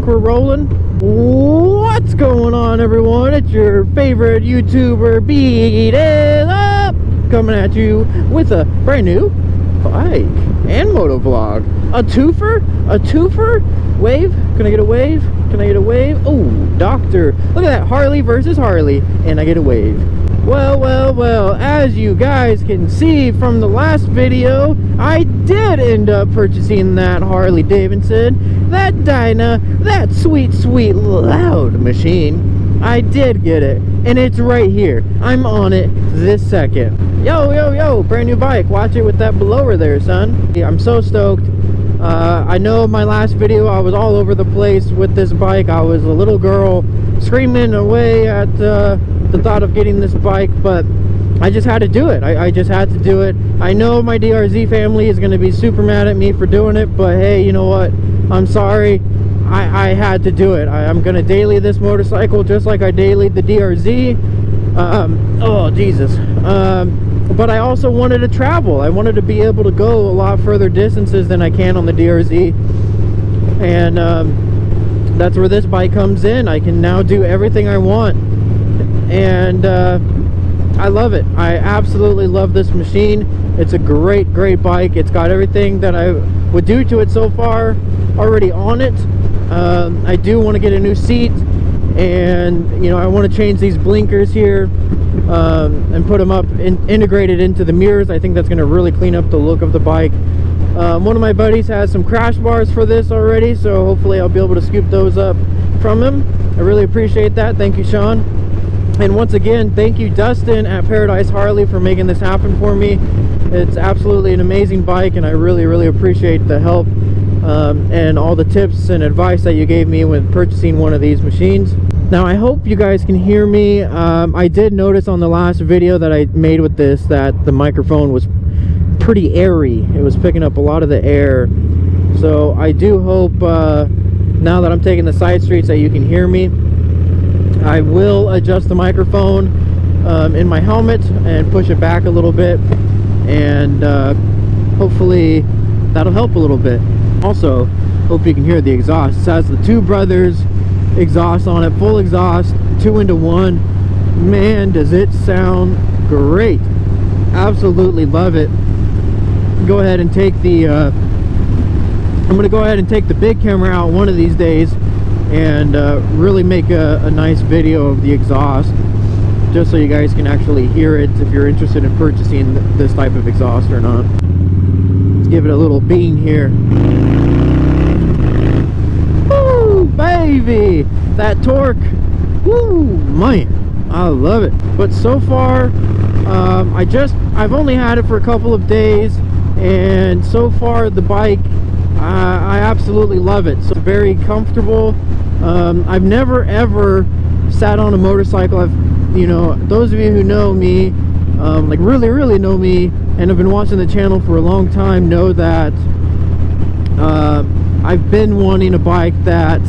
think we're rolling. What's going on, everyone? It's your favorite YouTuber, Beat It Up, coming at you with a brand new bike and moto vlog. A twofer? A twofer? Wave? Can I get a wave? Can I get a wave? Oh, doctor. Look at that, Harley versus Harley, and I get a wave. Well, as you guys can see from the last video, I did end up purchasing that Harley Davidson, that Dyna, that sweet loud machine. I did get it, and it's right here. I'm on it this second. Yo, brand new bike. Watch it with that blower there, son. I'm so stoked. I know my last video I was all over the place with this bike. I was a little girl screaming away at the thought of getting this bike, but I just had to do it. I just had to do it. I know my DRZ family is going to be super mad at me for doing it, but hey, you know what? I'm sorry. I had to do it. I'm going to daily this motorcycle just like I dailied the DRZ. Oh, Jesus. But I also wanted to travel. I wanted to be able to go a lot further distances than I can on the DRZ. And that's where this bike comes in. I can now do everything I want. And I love it. I absolutely love this machine. It's a great bike. It's got everything that I would do to it so far already on it. I do want to get a new seat, and you know, I want to change these blinkers here and put them up integrated into the mirrors. I think that's going to really clean up the look of the bike. One of my buddies has some crash bars for this already, so hopefully I'll be able to scoop those up from him. I really appreciate that. Thank you, Sean. And once again, thank you, Dustin at Paradise Harley, for making this happen for me. It's absolutely an amazing bike, and I really appreciate the help and all the tips and advice that you gave me when purchasing one of these machines. Now, I hope you guys can hear me. I did notice on the last video that I made with this that the microphone was pretty airy. It was picking up a lot of the air. So I do hope now that I'm taking the side streets that you can hear me. I will adjust the microphone in my helmet and push it back a little bit, and hopefully that'll help a little bit. Also, hope you can hear the exhaust. It has the Two Brothers exhaust on it, full exhaust, 2-in-1. Man, does it sound great. Absolutely love it. Go ahead and take the I'm gonna go ahead and take the big camera out one of these days and really make a nice video of the exhaust, just so you guys can actually hear it if you're interested in purchasing this type of exhaust or not. Let's give it a little bean here. Woo, baby! That torque, woo, man, I love it. But so far, I've only had it for a couple of days, and so far the bike, I absolutely love it. So it's very comfortable. I've never ever sat on a motorcycle. You know, those of you who know me, like really know me and have been watching the channel for a long time, know that I've been wanting a bike that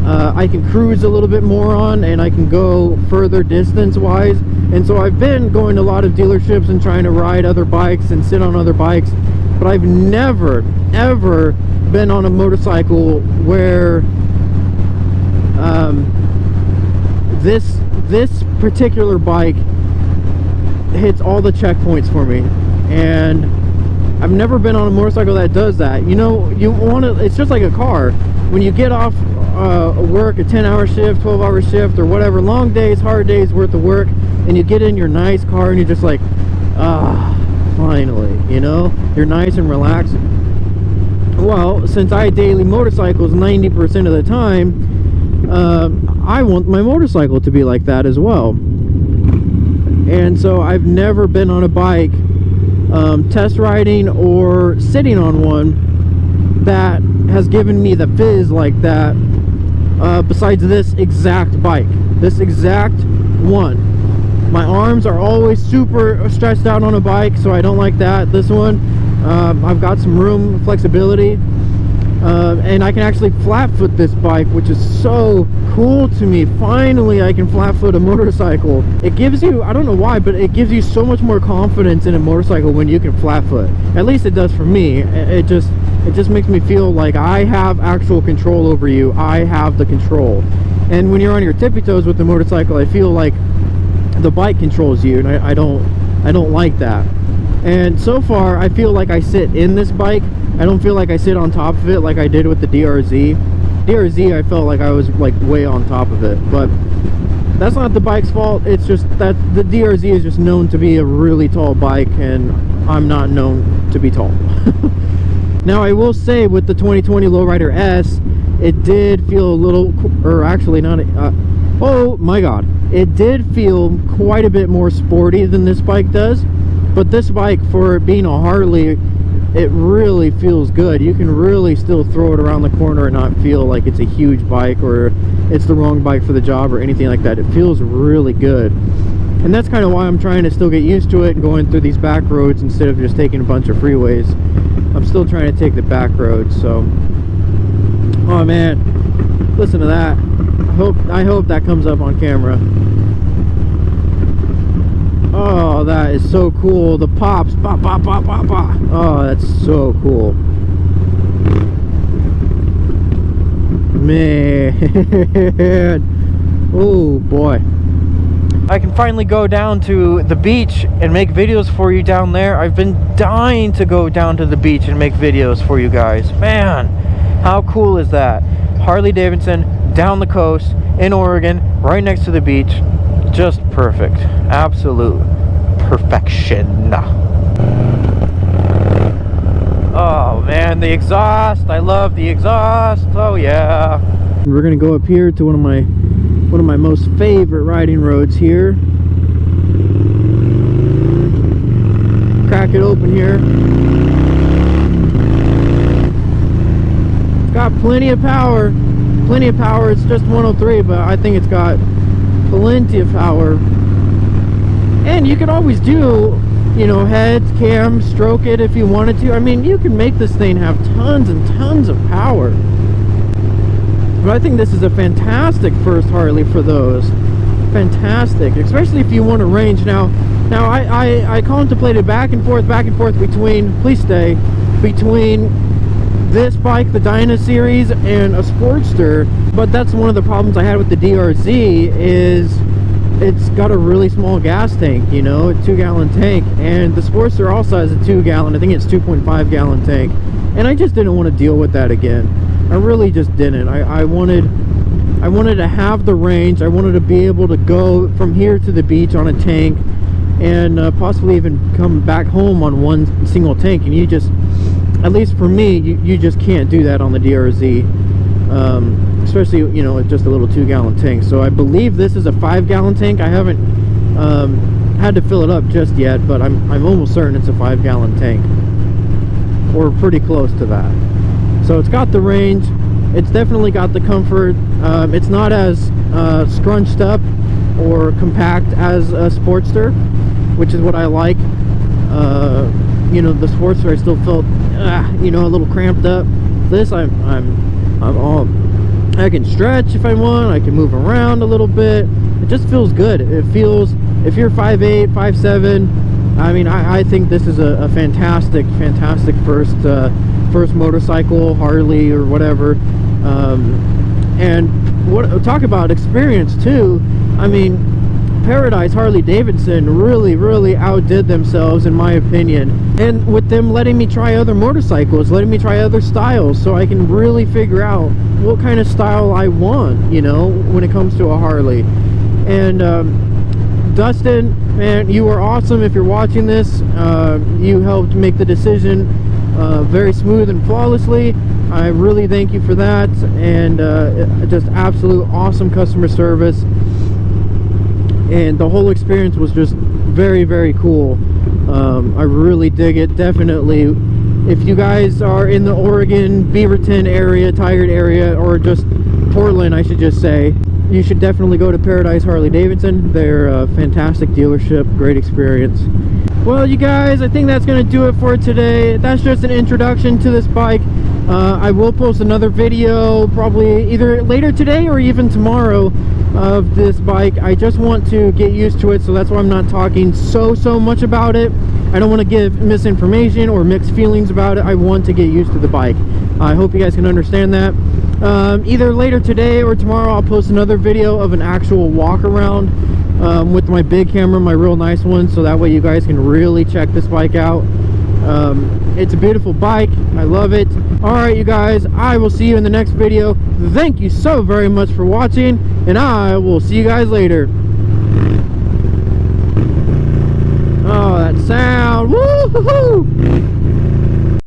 I can cruise a little bit more on, and I can go further distance wise. And so I've been going to a lot of dealerships and trying to ride other bikes and sit on other bikes, but I've never ever been on a motorcycle where this particular bike hits all the checkpoints for me. And I've never been on a motorcycle that does that. You know, you want to, it's just like a car. When you get off work, a 10-hour shift, 12-hour shift, or whatever, long days, hard days worth of work, and you get in your nice car and you're just like, finally, you know, you're nice and relaxed. Well, since I daily motorcycles 90% of the time, I want my motorcycle to be like that as well. And so I've never been on a bike test riding or sitting on one that has given me the fizz like that, besides this exact bike, this exact one. My arms are always super stretched out on a bike, so I don't like that. This one, I've got some room, flexibility, and I can actually flat foot this bike, which is so cool to me. Finally, I can flat foot a motorcycle. It gives you, I don't know why, but it gives you so much more confidence in a motorcycle when you can flat foot. At least it does for me. It It just makes me feel like I have actual control over you. I have the control. And when you're on your tippy toes with the motorcycle, I feel like the bike controls you, and I don't like that. And so far, I feel like I sit in this bike. I don't feel like I sit on top of it like I did with the DRZ. DRZ, I felt like I was like way on top of it, but that's not the bike's fault. It's just that the DRZ is just known to be a really tall bike, and I'm not known to be tall. Now, I will say with the 2020 Lowrider S, it did feel a little, or actually not, oh my god, it did feel quite a bit more sporty than this bike does. But this bike, for being a Harley, it really feels good. You can really still throw it around the corner and not feel like it's a huge bike or it's the wrong bike for the job or anything like that. It feels really good. And that's kind of why I'm trying to still get used to it and going through these back roads instead of just taking a bunch of freeways. I'm still trying to take the back roads, so... Oh man, listen to that. I hope that comes up on camera. Oh, that is so cool. The pops, pop, pop, pop, pop, pop. Oh, that's so cool. Man. Oh boy. I can finally go down to the beach and make videos for you down there. I've been dying to go down to the beach and make videos for you guys. Man, how cool is that? Harley Davidson, down the coast, in Oregon, right next to the beach. Just perfect. Absolute perfection. Oh man, the exhaust. I love the exhaust. Oh yeah. We're gonna go up here to one of my most favorite riding roads here. Crack it open here. It's got plenty of power. Plenty of power. It's just 103, but I think it's got plenty of power. And you could always do, you know, heads, cam, stroke it if you wanted to. I mean, you can make this thing have tons and tons of power. But I think this is a fantastic first Harley for those. Fantastic, especially if you want to range. Now I contemplated back and forth between, please stay, between this bike, the Dyna series, and a Sportster. But that's one of the problems I had with the DRZ, is it's got a really small gas tank, you know, a 2-gallon tank, and the Sportster also has a 2-gallon, I think it's 2.5 gallon tank, and I just didn't want to deal with that again. I really just didn't. I wanted to have the range. I wanted to be able to go from here to the beach on a tank, and possibly even come back home on one single tank. And you just, at least for me, you just can't do that on the DRZ, especially, you know, just a little 2-gallon tank. So I believe this is a 5-gallon tank. I haven't had to fill it up just yet, but I'm almost certain it's a 5-gallon tank, or pretty close to that. So it's got the range, it's definitely got the comfort. It's not as scrunched up or compact as a Sportster, which is what I like. You know, the Sportster I still felt, you know, a little cramped up. This I can stretch if I want. I can move around a little bit. It just feels good. It feels, if you're 5'8", 5'7", I mean, I think this is a fantastic first motorcycle, Harley or whatever. And talk about experience too. I mean, Paradise Harley Davidson really outdid themselves, in my opinion, and with them letting me try other motorcycles, letting me try other styles, so I can really figure out what kind of style I want, you know, when it comes to a Harley. And Dustin, man, you are awesome. If you're watching this, you helped make the decision very smooth and flawlessly. I really thank you for that. And just absolute awesome customer service, and the whole experience was just very cool. I really dig it. Definitely, if you guys are in the Oregon, Beaverton area, Tigard area, or just Portland, I should just say, you should definitely go to Paradise Harley Davidson. They're a fantastic dealership, great experience. Well, you guys, I think that's going to do it for today. That's just an introduction to this bike. I will post another video probably either later today or even tomorrow of this bike. I just want to get used to it, so that's why I'm not talking so much about it. I don't want to give misinformation or mixed feelings about it. I want to get used to the bike. I hope you guys can understand that. Either later today or tomorrow I'll post another video of an actual walk around with my big camera, my real nice one, so that way you guys can really check this bike out. It's a beautiful bike. I love it. Alright, you guys, I will see you in the next video. Thank you so very much for watching, and I will see you guys later. Oh, that sound. Woo-hoo-hoo!